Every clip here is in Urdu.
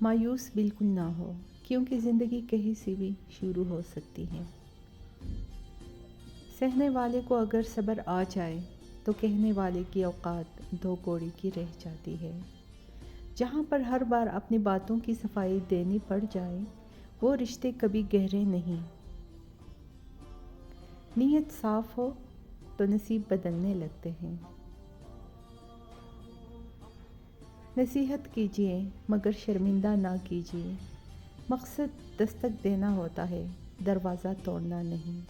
مایوس بالکل نہ ہو، کیونکہ زندگی کہیں سے بھی شروع ہو سکتی ہے۔ سہنے والے کو اگر صبر آ جائے تو کہنے والے کی اوقات دو کوڑی کی رہ جاتی ہے۔ جہاں پر ہر بار اپنی باتوں کی صفائی دینی پڑ جائے وہ رشتے کبھی گہرے نہیں۔ نیت صاف ہو تو نصیب بدلنے لگتے ہیں۔ نصیحت کیجیے مگر شرمندہ نہ کیجیے۔ مقصد دستک دینا ہوتا ہے، دروازہ توڑنا نہیں۔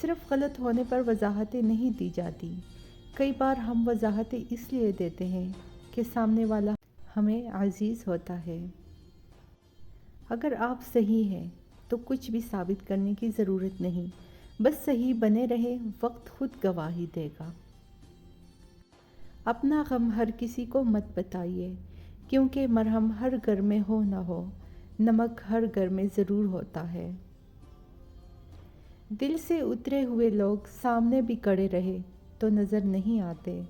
صرف غلط ہونے پر وضاحتیں نہیں دی جاتی، کئی بار ہم وضاحتیں اس لیے دیتے ہیں کہ سامنے والا ہمیں عزیز ہوتا ہے۔ اگر آپ صحیح ہیں تو کچھ بھی ثابت کرنے کی ضرورت نہیں، بس صحیح بنے رہے، وقت خود گواہی دے گا۔ اپنا غم ہر کسی کو مت بتائیے، کیونکہ مرہم ہر گھر میں ہو نہ ہو، نمک ہر گھر میں ضرور ہوتا ہے۔ دل سے اترے ہوئے لوگ سامنے بھی کھڑے رہے تو نظر نہیں آتے۔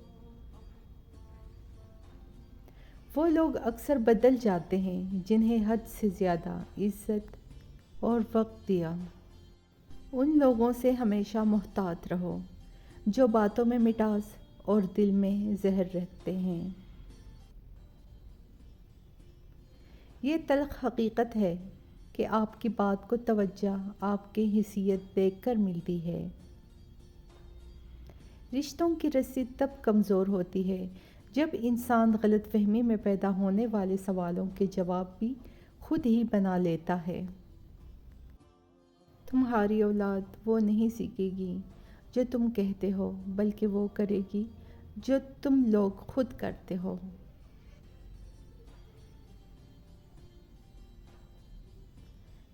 وہ لوگ اکثر بدل جاتے ہیں جنہیں حد سے زیادہ عزت اور وقت دیا۔ ان لوگوں سے ہمیشہ محتاط رہو جو باتوں میں مٹاس اور دل میں زہر رکھتے ہیں۔ یہ تلخ حقیقت ہے کہ آپ کی بات کو توجہ آپ کی حیثیت دیکھ کر ملتی ہے۔ رشتوں کی رسی تب کمزور ہوتی ہے جب انسان غلط فہمی میں پیدا ہونے والے سوالوں کے جواب بھی خود ہی بنا لیتا ہے۔ تمہاری اولاد وہ نہیں سیکھے گی جو تم کہتے ہو، بلکہ وہ کرے گی جو تم لوگ خود کرتے ہو۔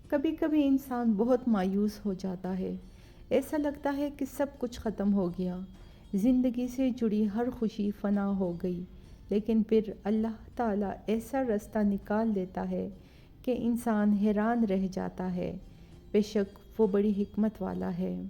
کبھی کبھی انسان بہت مایوس ہو جاتا ہے، ایسا لگتا ہے کہ سب کچھ ختم ہو گیا، زندگی سے جڑی ہر خوشی فنا ہو گئی، لیکن پھر اللہ تعالیٰ ایسا رستہ نکال دیتا ہے کہ انسان حیران رہ جاتا ہے۔ بے شک وہ بڑی حکمت والا ہے۔